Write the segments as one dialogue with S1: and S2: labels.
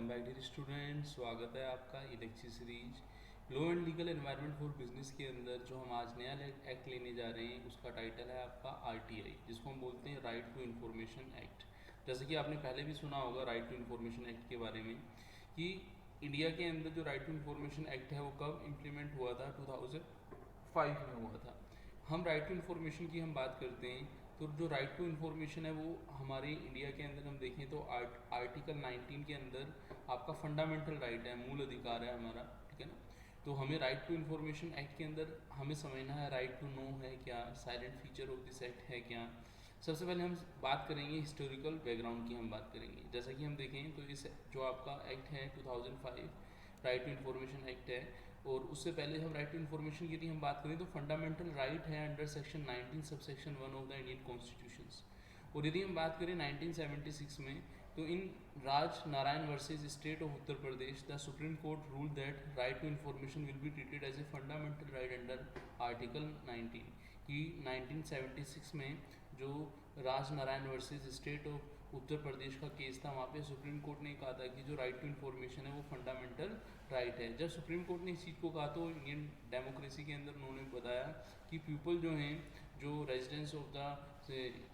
S1: Back dear student, स्वागत है आपका ये lecture series law and legal environment for business के अंदर जो हम आज नया एक्ट लेने जा रहे हैं उसका टाइटल है आपका आरटीआई, जिसको हम बोलते हैं राइट टू इन्फॉर्मेशन एक्ट। जैसे कि आपने पहले भी सुना होगा राइट टू इन्फॉर्मेशन एक्ट के बारे में कि इंडिया के अंदर जो राइट टू इन्फॉर्मेशन एक्ट है वो कब इम्प्लीमेंट हुआ था, 2005 में हुआ था। हम राइट टू इन्फॉर्मेशन की हम बात करते हैं तो जो राइट टू इन्फॉर्मेशन है वो हमारे इंडिया के अंदर हम देखें तो आर्टिकल 19 के अंदर आपका फंडामेंटल राइट है, मूल अधिकार है हमारा, ठीक है ना। तो हमें राइट टू इन्फॉर्मेशन एक्ट के अंदर हमें समझना है राइट टू नो है क्या, silent feature of this act है क्या। सबसे पहले हम बात करेंगे हिस्टोरिकल बैकग्राउंड की, हम बात करेंगे। जैसा कि हम देखें तो इस जो आपका एक्ट है 2005 राइट टू इन्फॉर्मेशन एक्ट है, और उससे पहले हम राइट टू इन्फॉर्मेशन की यदि हम बात करें तो फंडामेंटल राइट है under section 19 sub section 1 of the Indian constitutions. और यदि हम बात करें 1976 में तो in Raj Narayan versus state of Uttar Pradesh the supreme court rule that right to information will be treated as a fundamental right under article 19 कि 1976 में जो Raj Narayan versus state of Uttar Pradesh का केस था, वहाँ पे सुप्रीम कोर्ट ने कहा था कि जो राइट टू इन्फॉर्मेशन है वो फंडामेंटल राइट है। जब सुप्रीम कोर्ट ने इस चीज़ को कहा तो इंडियन डेमोक्रेसी के अंदर उन्होंने बताया कि पीपल जो हैं, जो रेजिडेंट्स ऑफ द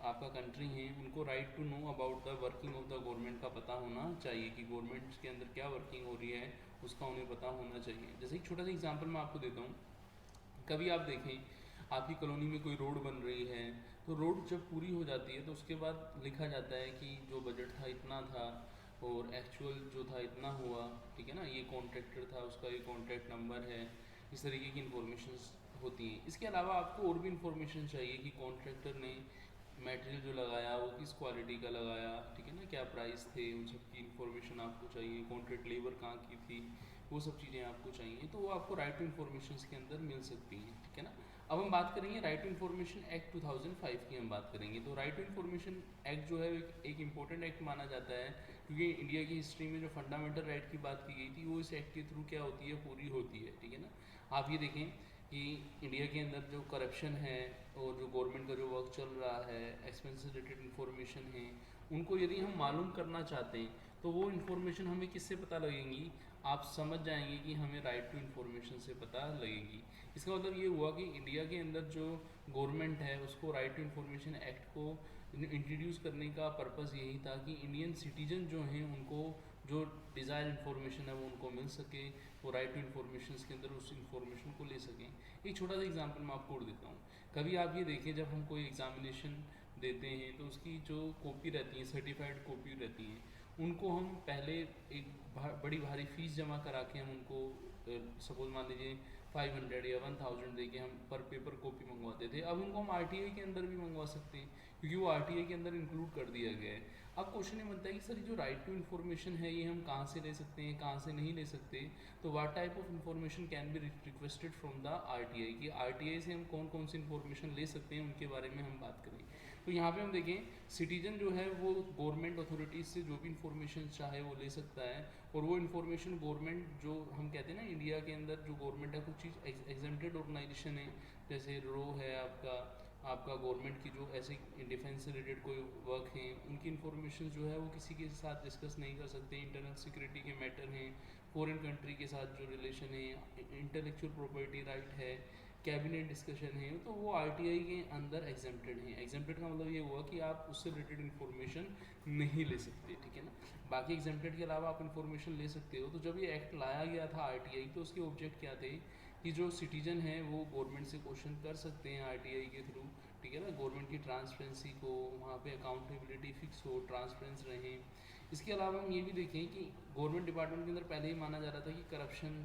S1: आपका कंट्री हैं, उनको right to know about the working of the government का पता होना चाहिए कि गवर्नमेंट के अंदर क्या वर्किंग हो रही है उसका उन्हें पता होना चाहिए। जैसे एक छोटा सा एग्जाम्पल मैं आपको देता हूँ। कभी आप देखें आपकी कॉलोनी में कोई रोड बन रही है, तो रोड जब पूरी हो जाती है तो उसके बाद लिखा जाता है कि जो बजट था इतना था और एक्चुअल जो था इतना हुआ, ठीक है ना। ये कॉन्ट्रैक्टर था, उसका ये कॉन्ट्रैक्ट नंबर है, इस तरीके की इन्फॉर्मेशन होती हैं। इसके अलावा आपको और भी इन्फॉर्मेशन चाहिए कि कॉन्ट्रैक्टर ने मटेरियल जो लगाया वो किस क्वालिटी का लगाया, ठीक है ना, क्या प्राइस थे, उन सब की इन्फॉर्मेशन आपको चाहिए। कॉन्ट्रैक्ट लेबर कहाँ की थी, वो सब चीज़ें आपको चाहिए, तो वो आपको राइट टू इन्फॉर्मेशन के अंदर मिल सकती हैं, ठीक है ना। अब हम बात करेंगे राइट टू इन्फॉर्मेशन एक्ट 2005 की हम बात करेंगे। तो राइट टू इन्फॉर्मेशन एक्ट जो है एक इम्पोर्टेंट एक्ट माना जाता है, क्योंकि इंडिया की हिस्ट्री में जो फंडामेंटल राइट की बात की गई थी वो इस एक्ट के थ्रू क्या होती है, पूरी होती है, ठीक है ना। आप ये देखें कि इंडिया के अंदर जो करप्शन है और जो गवर्नमेंट का जो वर्क चल रहा है, एक्सपेंस रिलेटेड इन्फॉर्मेशन है, उनको यदि हम मालूम करना चाहते हैं तो वो इन्फॉर्मेशन हमें किससे पता लगेंगी, आप समझ जाएंगे कि हमें राइट टू इन्फॉर्मेशन से पता लगेगी। इसका मतलब ये हुआ कि इंडिया के अंदर जो गवर्नमेंट है उसको राइट टू इन्फॉर्मेशन एक्ट को इंट्रोड्यूस करने का पर्पज़ यही था कि इंडियन सिटीजन जो हैं उनको जो डिज़ायर इन्फॉर्मेशन है वो उनको मिल सके, वो राइट टू इन्फॉर्मेशन के अंदर उस इन्फॉर्मेशन को ले सकें। एक छोटा सा एग्जांपल मैं आपको और देता हूँ। कभी आप ये देखें जब हम कोई एग्जामिनेशन देते हैं तो उसकी जो कॉपी रहती है, सर्टिफाइड कॉपी रहती हैं, उनको हम पहले एक बड़ी भारी फीस जमा करा के हम उनको सपोज मान लीजिए 500 या 1000 दे के हम पर पेपर कॉपी मंगवाते थे। अब उनको हम आरटीआई के अंदर भी मंगवा सकते हैं क्योंकि वो आरटीआई के अंदर इंक्लूड कर दिया गया है। अब क्वेश्चन ये बनता है कि सर जो राइट टू इन्फॉर्मेशन है ये हम कहाँ से ले सकते हैं, कहाँ से नहीं ले सकते। तो what type of information can be requested from the RTI, कि आरटीआई से हम कौन कौन सी इन्फॉर्मेशन ले सकते हैं उनके बारे में हम बात करें। तो यहाँ पे हम देखें सिटीजन जो है वो गवर्नमेंट अथॉरिटीज़ से जो भी इन्फॉर्मेशन चाहे वो ले सकता है, और वो इन्फॉर्मेशन गवर्नमेंट जो हम कहते हैं ना इंडिया के अंदर जो गवर्नमेंट है कुछ चीज़ एग्जेम्प्टेड ऑर्गेनाइजेशन है, जैसे रो है आपका गवर्नमेंट की जो ऐसे डिफेंस से रिलेटेड कोई वर्क हैं उनकी इन्फॉर्मेशन जो है वो किसी के साथ डिस्कस नहीं कर सकते। इंटरनल सिक्योरिटी के मैटर हैं, फॉरेन कंट्री के साथ जो रिलेशन है, इंटेलेक्चुअल प्रॉपर्टी राइट है, कैबिनेट डिस्कशन है, तो वो आरटीआई के अंदर एग्जेम्प्टेड हैं। एग्जेम्प्टेड का मतलब ये हुआ कि आप उससे रिलेटेड इन्फॉर्मेशन नहीं ले सकते, ठीक है ना। बाकी एग्जेम्प्टेड के अलावा आप इन्फॉर्मेशन ले सकते हो। तो जब ये एक्ट लाया गया था आरटीआई, तो उसके ऑब्जेक्ट क्या थे कि जो सिटीजन है वो गवर्नमेंट से क्वेश्चन कर सकते हैं आरटीआई के थ्रू, ठीक है ना। गवर्नमेंट की ट्रांसपेरेंसी को, वहाँ पे अकाउंटेबिलिटी फिक्स हो, ट्रांसपेरेंस रहें। इसके अलावा हम ये भी देखें कि गवर्नमेंट डिपार्टमेंट के अंदर पहले ही माना जा रहा था कि करप्शन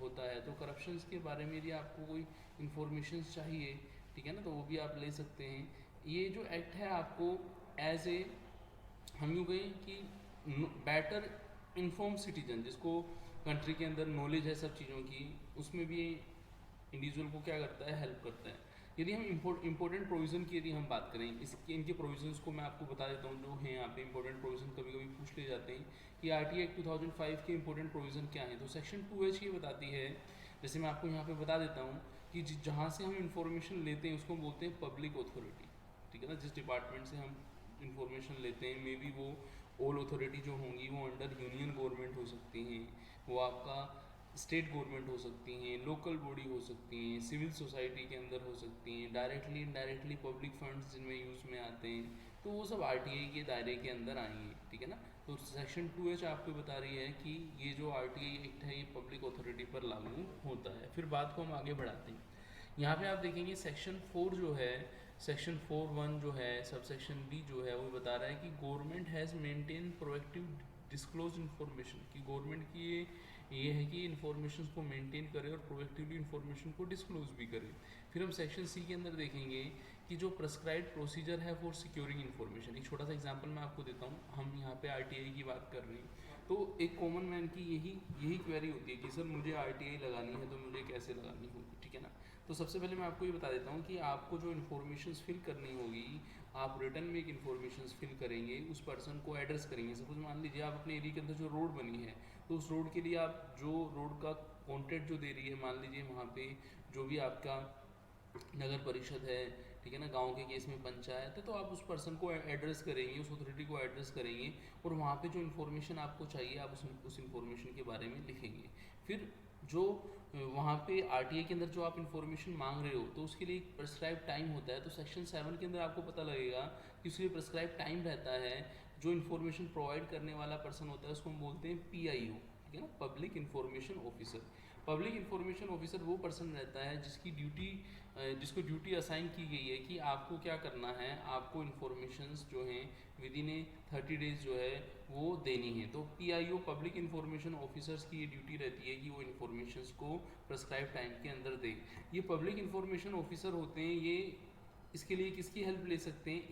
S1: होता है, तो करप्शन के बारे में यदि आपको कोई इन्फॉर्मेशन चाहिए, ठीक है ना, तो वो भी आप ले सकते हैं। ये जो एक्ट है आपको एज ए हम यूँ कहें कि बेटर इन्फॉर्म सिटीजन, जिसको कंट्री के अंदर नॉलेज है सब चीज़ों की, उसमें भी इंडिविजुअल को क्या करता है, हेल्प करता है। यदि हम इंपॉर्टेंट प्रोविज़न की यदि हम बात करें, इसके इनके प्रोविजंस को मैं आपको बता देता हूँ जो हैं यहाँ पे इंपॉर्टेंट प्रोविज़न कभी कभी पूछ ले जाते हैं कि आरटीआई एक्ट 2005 के इंपॉर्टेंट प्रोविज़न क्या है। तो सेक्शन 2H ये बताती है, जैसे मैं आपको यहाँ पे बता देता हूँ कि जहाँ से हम इंफॉर्मेशन लेते हैं उसको बोलते हैं पब्लिक अथॉरिटी, ठीक है ना। जिस डिपार्टमेंट से हम इंफॉर्मेशन लेते हैं, मे बी वो ऑल अथॉरिटी जो होंगी वो अंडर यूनियन गवर्नमेंट हो सकती हैं, वो आपका स्टेट गवर्नमेंट हो सकती हैं, लोकल बॉडी हो सकती हैं, सिविल सोसाइटी के अंदर हो सकती हैं, डायरेक्टली इनडायरेक्टली पब्लिक फंड्स जिनमें यूज़ में आते हैं, तो वो सब आरटीआई के दायरे के अंदर आएंगे, ठीक है ना। तो सेक्शन 2H आपको बता रही है कि ये जो आरटीआई एक्ट है ये पब्लिक अथॉरिटी पर लागू होता है। फिर बात को हम आगे बढ़ाते हैं। यहाँ पे आप देखेंगे सेक्शन 4 जो है, सेक्शन 4(1) जो है, सब सेक्शन बी जो है, वो बता रहा है कि government has maintain proactive disclose information, कि गवर्नमेंट की ये है कि इन्फॉर्मेशन को मेंटेन करे और प्रोएक्टिवली इन्फॉर्मेशन को डिस्क्लोज भी करे। फिर हम सेक्शन सी के अंदर देखेंगे कि जो प्रेस्क्राइब्ड प्रोसीजर है फॉर सिक्योरिंग इन्फॉर्मेशन। एक छोटा सा एग्जांपल मैं आपको देता हूँ, हम यहाँ पे आरटीआई की बात कर रहे हैं, तो एक कॉमन मैन की यही क्वेरी होती है कि सर मुझे आरटीआई लगानी है तो मुझे कैसे लगानी होगी, ठीक है ना। तो सबसे पहले मैं आपको ये बता देता हूँ कि आपको जो इन्फॉर्मेशन फिल करनी होगी, आप रिटर्न में एक इन्फॉर्मेशन फिल करेंगे, उस पर्सन को एड्रेस करेंगे। सपोज मान लीजिए आप अपने एरिया के अंदर जो रोड बनी है, तो उस रोड के लिए आप जो रोड का कॉन्ट्रैक्ट जो दे रही है, मान लीजिए वहाँ पे जो भी आपका नगर परिषद है, ठीक है ना, गांव के केस में पंचायत है, तो आप उस पर्सन को एड्रेस करेंगे, उस अथॉरिटी को एड्रेस करेंगे और वहाँ पे जो इन्फॉर्मेशन आपको चाहिए आप उस इन्फॉर्मेशन के बारे में लिखेंगे। फिर जो वहाँ पे आरटीआई के अंदर जो आप इन्फॉर्मेशन मांग रहे हो, तो उसके लिए एक प्रेस्क्राइब टाइम होता है। तो सेक्शन 7 के अंदर आपको पता लगेगा कि उसके लिए प्रेस्क्राइब टाइम रहता है। जो इन्फॉर्मेशन प्रोवाइड करने वाला पर्सन होता है उसको हम बोलते हैं पीआईओ, ठीक है ना, public information officer. Public information officer वो पर्सन रहता है जिसको ड्यूटी असाइन की गई है कि आपको क्या करना है, आपको इन्फॉर्मेशंस जो हैं विद इन 30 डेज जो है वो देनी है। तो पीआईओ पब्लिक इन्फॉर्मेशन ऑफिसर्स की ये ड्यूटी रहती है कि वो इन्फॉर्मेशंस को प्रेस्क्राइब टाइम के अंदर दें। ये पब्लिक इन्फॉर्मेशन ऑफिसर होते हैं, ये इसके लिए किसकी हेल्प ले सकते हैं,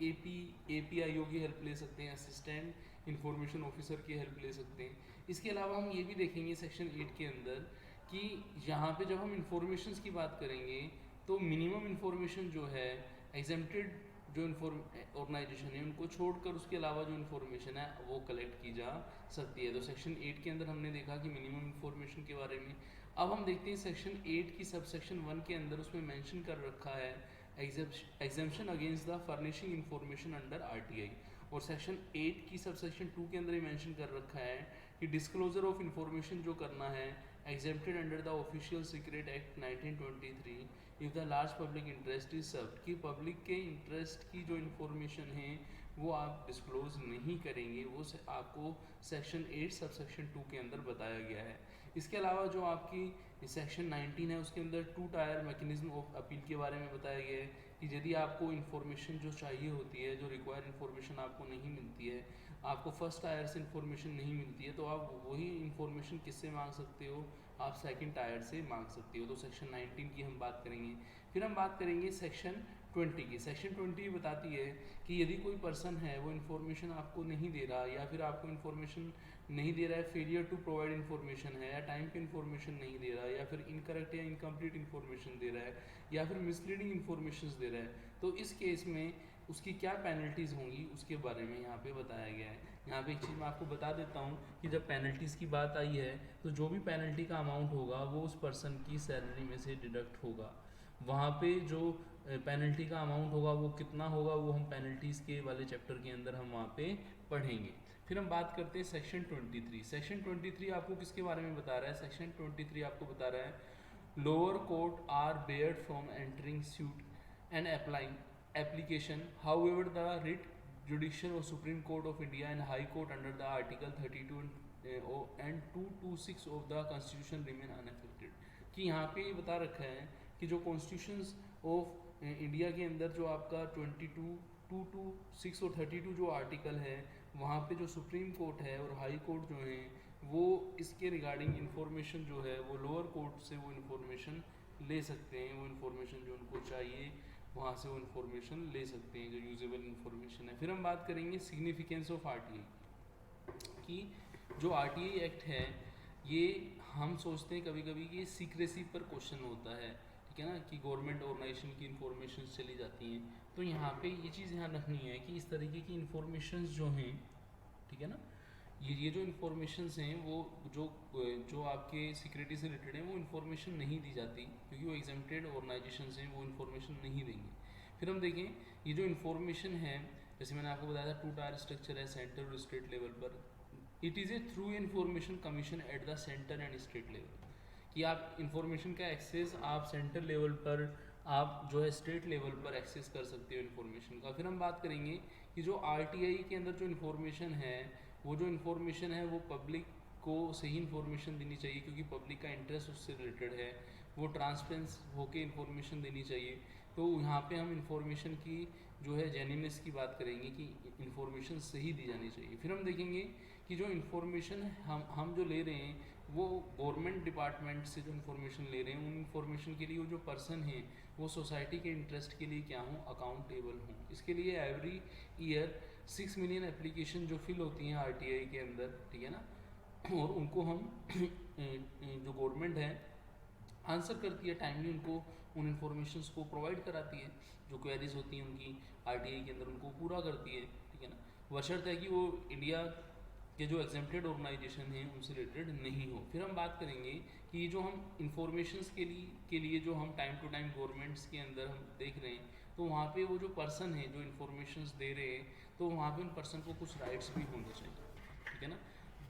S1: एपीआईओ की हेल्प ले सकते हैं, असिस्टेंट इन्फॉर्मेशन ऑफिसर की हेल्प ले सकते हैं। इसके अलावा हम ये भी देखेंगे सेक्शन 8 के अंदर कि यहाँ पे जब हम इन्फॉर्मेशंस की बात करेंगे तो मिनिमम इन्फॉर्मेशन जो है एग्जेम्प्टेड जो ऑर्गेनाइजेशन है उनको छोड़कर उसके अलावा जो इन्फॉर्मेशन है वो कलेक्ट की जा सकती है। तो सेक्शन 8 के अंदर हमने देखा कि मिनिमम इन्फॉर्मेशन के बारे में। अब हम देखते हैं सेक्शन 8 की सब सेक्शन 1 के अंदर उसमें मेंशन कर रखा है exemption against the furnishing information under RTI. और सेक्शन 8 की सब सेक्शन 2 के अंदर ही मेंशन कर रखा है कि डिस्क्लोजर ऑफ इन्फॉर्मेशन जो करना है exempted under the Official Secret Act 1923 if the large public interest is served, कि पब्लिक के इंटरेस्ट की जो इन्फॉर्मेशन है वो आप डिस्क्लोज नहीं करेंगे, वो आपको सेक्शन 8 सब सेक्शन 2 के अंदर बताया गया है। इसके अलावा जो आपकी सेक्शन 19 है उसके अंदर 2 टायर मैकेनिज्म ऑफ अपील के बारे में बताया गया है कि यदि आपको इन्फॉर्मेशन जो चाहिए होती है, जो रिक्वायर्ड इन्फॉर्मेशन आपको नहीं मिलती है, आपको फर्स्ट टायर से इन्फॉर्मेशन नहीं मिलती है, तो आप वही इन्फॉर्मेशन किससे मांग सकते हो, आप सेकंड टायर से मांग सकते हो। तो सेक्शन 19 की हम बात करेंगे। फिर हम बात करेंगे सेक्शन 20 की। सेक्शन 20 बताती है कि यदि कोई पर्सन है वो इन्फॉर्मेशन आपको नहीं दे रहा या फिर आपको इन्फॉर्मेशन नहीं दे रहा है, फेलियर टू प्रोवाइड इन्फॉर्मेशन है, या टाइम पे इन्फॉर्मेशन नहीं दे रहा है, या फिर इनकरेक्ट या इनकम्प्लीट इन्फॉर्मेशन दे रहा है, या फिर मिसलीडिंग इन्फॉर्मेशन दे रहा है, तो इस केस में उसकी क्या पेनल्टीज़ होंगी उसके बारे में यहाँ पे बताया गया है। यहाँ पे एक चीज़ मैं आपको बता देता हूँ कि जब पेनल्टीज़ की बात आई है तो जो भी पेनल्टी का अमाउंट होगा वो उस पर्सन की सैलरी में से डिडक्ट होगा। वहाँ पे जो पेनल्टी का अमाउंट होगा वो कितना होगा वो हम पेनल्टीज़ के वाले चैप्टर के अंदर हम वहाँ पे पढ़ेंगे। फिर हम बात करते हैं सेक्शन 23। सेक्शन 23 आपको किसके बारे में बता रहा है? सेक्शन 23 आपको बता रहा है lower court are barred from entering suit and applying application, however the writ judicial or Supreme Court of India and High Court under the Article 32 and 226 of the Constitution remain unaffected। कि यहाँ पे ये बता रखा है कि जो constitution of India के अंदर जो आपका 22, 226 और 32 जो आर्टिकल है, वहाँ पे जो सुप्रीम कोर्ट है और हाई कोर्ट जो है वो इसके रिगार्डिंग इन्फॉर्मेशन जो है वो लोअर कोर्ट से वो इन्फॉर्मेशन ले सकते हैं। वो इन्फॉर्मेशन जो उनको चाहिए वहाँ से वो इन्फॉर्मेशन ले सकते हैं, जो यूजेबल इन्फॉर्मेशन है। फिर हम बात करेंगे सिग्निफिकेंस ऑफ आरटीआई की। जो आरटीआई एक्ट है ये हम सोचते हैं कभी कभी कि सीक्रेसी पर क्वेश्चन होता है, ठीक है ना, कि गवर्नमेंट ऑर्गेनाइजेशन की इन्फॉर्मेशन चली जाती हैं। तो यहाँ पे ये चीज़ ध्यान रखनी है कि इस तरीके की इन्फॉर्मेशन जो हैं, ठीक है ना, ये जो इन्फॉर्मेशंस हैं वो जो आपके सिक्योरिटी से रिलेटेड हैं वो इन्फॉर्मेशन नहीं दी जाती क्योंकि वो एग्जेम्प्टेड ऑर्गेनाइजेशन हैं, वो इन्फॉर्मेशन नहीं देंगे। फिर हम देखें ये जो इन्फॉर्मेशन है जैसे मैंने आपको बताया था 2 टायर स्ट्रक्चर है सेंटर और स्टेट लेवल पर। It is A through information commission at the centre and state level, कि आप इंफॉर्मेशन का एक्सेस आप सेंटर लेवल पर, आप जो है स्टेट लेवल पर एक्सेस कर सकते हो इन्फॉर्मेशन का। फिर हम बात करेंगे कि जो आरटीआई के अंदर जो इन्फॉर्मेशन है, वो जो इन्फॉर्मेशन है वो पब्लिक को सही इन्फॉर्मेशन देनी चाहिए, क्योंकि पब्लिक का इंटरेस्ट उससे रिलेटेड है। वो ट्रांसपेरेंस होकर इन्फॉर्मेशन देनी चाहिए। तो यहाँ पे हम इन्फॉर्मेशन की जो है जेन्युइननेस की बात करेंगे कि इन्फॉर्मेशन सही दी जानी चाहिए। फिर हम देखेंगे कि जो इन्फॉर्मेशन हम जो ले रहे हैं वो गवर्नमेंट डिपार्टमेंट से जो इन्फॉर्मेशन ले रहे हैं, उन इन्फॉर्मेशन के लिए वो जो पर्सन है वो सोसाइटी के इंटरेस्ट के लिए क्या हों, अकाउंटेबल हों। इसके लिए एवरी ईयर 6 मिलियन एप्लीकेशन जो फिल होती हैं आरटीआई के अंदर, ठीक है ना, और उनको हम जो गवर्नमेंट है आंसर करती है टाइमली, उनको उन इन्फॉर्मेशंस को प्रोवाइड कराती है, जो क्वेरीज होती हैं उनकी आरटीआई के अंदर उनको पूरा करती है, ठीक है ना, बशर्ते है कि वो इंडिया के जो एग्जेम्प्टेड ऑर्गेनाइजेशन हैं उनसे रिलेटेड नहीं हो। फिर हम बात करेंगे कि जो हम इंफॉर्मेशंस के लिए जो हम टाइम टू टाइम गवर्नमेंट्स के अंदर हम देख रहे हैं, तो वहाँ पे वो जो पर्सन है जो इन्फॉर्मेशंस दे रहे हैं, तो वहाँ पे उन पर्सन को कुछ राइट्स भी होने चाहिए, ठीक है ना।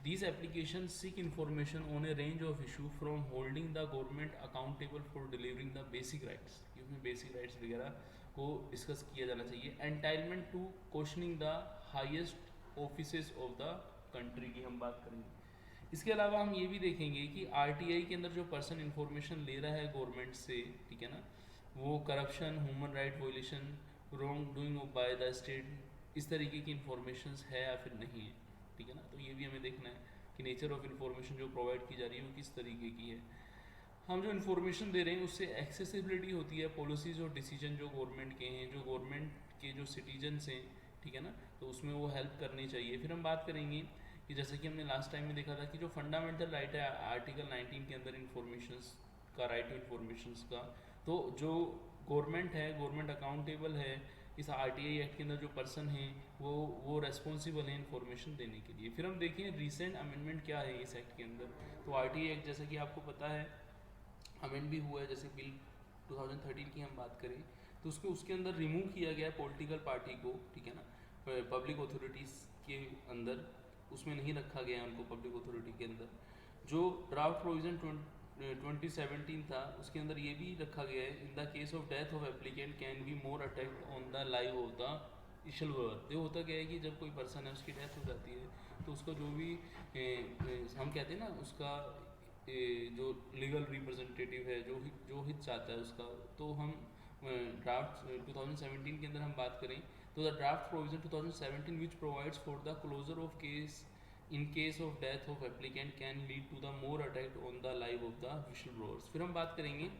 S1: These applications seek information on a range of issue from holding the government accountable for delivering the basic rights, इसमें basic rights वगैरह को डिस्कस किया जाना चाहिए। Entitlement to questioning the highest offices of the country की हम बात करेंगे। इसके अलावा हम ये भी देखेंगे कि आरटीआई के अंदर जो पर्सन इंफॉर्मेशन ले रहा है गवर्नमेंट से, ठीक है ना, वो corruption, human right violation, wrong doing by the state, इस तरीके की इंफॉर्मेशन है या फिर नहीं है, ठीक है ना। तो ये भी हमें देखना है कि नेचर ऑफ इन्फॉर्मेशन जो प्रोवाइड की जा रही है वो किस तरीके की है। हम जो इन्फॉर्मेशन दे रहे हैं उससे एक्सेसिबिलिटी होती है, पॉलिसीज़ और डिसीजन जो गवर्नमेंट के हैं, जो गवर्नमेंट के जो सिटीजन्स हैं, ठीक है ना, तो उसमें वो हेल्प करनी चाहिए। फिर हम बात करेंगे कि जैसे कि हमने लास्ट टाइम में देखा था कि जो फंडामेंटल राइट है आर्टिकल 19 के अंदर इन्फॉर्मेशन का, राइट टू इन्फॉर्मेशन का, तो जो गवर्नमेंट है, गवर्नमेंट अकाउंटेबल है इस आरटीआई एक्ट के अंदर, जो पर्सन है वो रेस्पॉन्सिबल है इन्फॉर्मेशन देने के लिए। फिर हम देखें रिसेंट अमेंडमेंट क्या है इस एक्ट के अंदर। तो आरटीआई एक्ट जैसा कि आपको पता है अमेंड भी हुआ है, जैसे बिल 2013 की हम बात करें तो उसके अंदर रिमूव किया गया है पॉलिटिकल पार्टी को, ठीक है ना, पब्लिक अथॉरिटीज़ के अंदर उसमें नहीं रखा गया है उनको पब्लिक अथॉरिटी के अंदर। जो ड्राफ्ट प्रोविजन 2017 था उसके अंदर ये भी रखा गया है, in the case of death of applicant can be more attacked on the life of the usual work. ये होता क्या है कि जब कोई पर्सन है उसकी डेथ हो जाती है तो उसका जो भी हम कहते हैं ना उसका जो लीगल रिप्रेजेंटेटिव है, जो हित चाहता है उसका, तो हम ड्राफ्ट 2017 के अंदर हम बात करें तो the draft provision 2017 which provides for the closure of case in case of death of applicant can lead to the more attack on the life of the whistle blowers. फिर हम बात करेंगे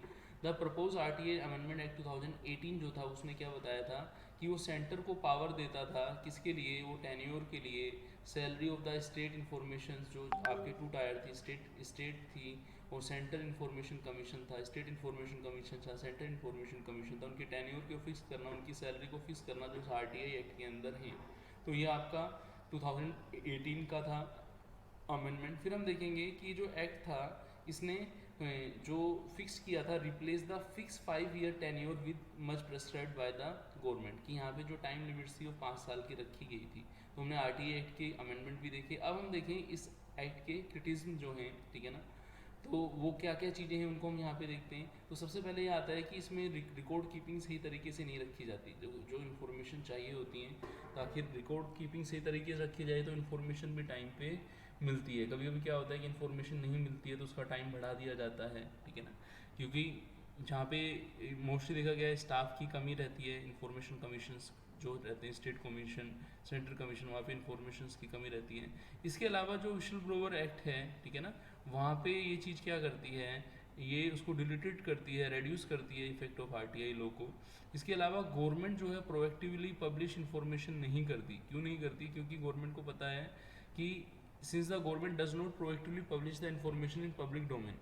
S1: the propose RTI amendment act 2018 जो था उसने क्या बताया था कि वो सेंटर को पावर देता था किसके लिए, वो टेन्योर के लिए, salary of the state information जो आपके 2 टायर थी, स्टेट थी और सेंटर इंफॉर्मेशन कमीशन था, स्टेट इंफॉर्मेशन कमीशन था, सेंटर इंफॉर्मेशन कमीशन था, उनके टेन्योर को फिक्स करना, उनकी सैलरी को फिक्स करना जो आरटीआई एक्ट के अंदर है। तो ये आपका 2018 का था अमेंडमेंट। फिर हम देखेंगे कि जो एक्ट था इसने जो फिक्स किया था, replace the fix 5 year tenure with much prescribed by the government, कि यहाँ पे जो टाइम लिमिट्स थी वो 5 साल की रखी गई थी। तो हमने आरटीआई एक्ट के अमेंडमेंट भी देखे। अब हम देखें इस एक्ट के क्रिटिसिज्म जो हैं, ठीक है ना, तो वो क्या क्या चीज़ें हैं उनको हम यहाँ पे देखते हैं। तो सबसे पहले ये आता है कि इसमें रिकॉर्ड कीपिंग सही तरीके से नहीं रखी जाती, जो इन्फॉर्मेशन चाहिए होती हैं, ताकि रिकॉर्ड कीपिंग सही तरीके से रखी जाए तो इन्फॉर्मेशन भी टाइम पे मिलती है। कभी कभी क्या होता है कि इन्फॉर्मेशन नहीं मिलती है तो उसका टाइम बढ़ा दिया जाता है, ठीक है ना, क्योंकि जहाँ पे मोस्टली देखा गया है स्टाफ की कमी रहती है, इंफॉर्मेशन कमीशंस जो रहते हैं, स्टेट कमीशन, सेंट्रल कमीशन, वहाँ पे इंफॉर्मेशन की कमी रहती है। इसके अलावा जो विशल ब्लोअर एक्ट है, ठीक है ना, वहाँ पे ये चीज़ क्या करती है, ये उसको डिलीटेड करती है, रेड्यूस करती है इफेक्ट ऑफ आरटीआई लॉ को। इसके अलावा गवर्नमेंट जो है प्रोएक्टिवली पब्लिश इन्फॉर्मेशन नहीं करती। क्यों नहीं करती? क्योंकि गवर्नमेंट को पता है कि since the government does not proactively publish the information in public domain,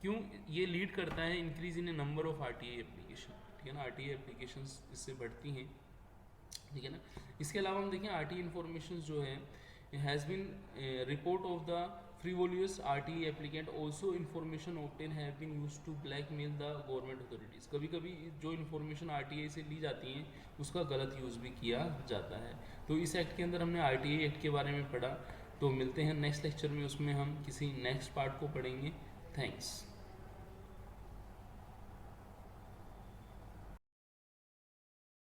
S1: क्यों ये लीड करता है increase in A number of RTI application, ठीक है ना, आरटीआई एप्लीकेशन इससे बढ़ती हैं, ठीक है ना। इसके अलावा हम देखें आरटीआई इन्फॉर्मेशन जो है has been report of the frivolous RTA applicant also information obtain have been use to blackmail the government authorities. कभी कभी जो इन्फॉर्मेशन RTA से ली जाती हैं उसका गलत यूज़ भी किया जाता है। तो इस एक्ट के अंदर हमने RTA एक्ट के बारे में पढ़ा। तो मिलते हैं नेक्स्ट लेक्चर में, उसमें हम किसी नेक्स्ट पार्ट को पढ़ेंगे। थैंक्स।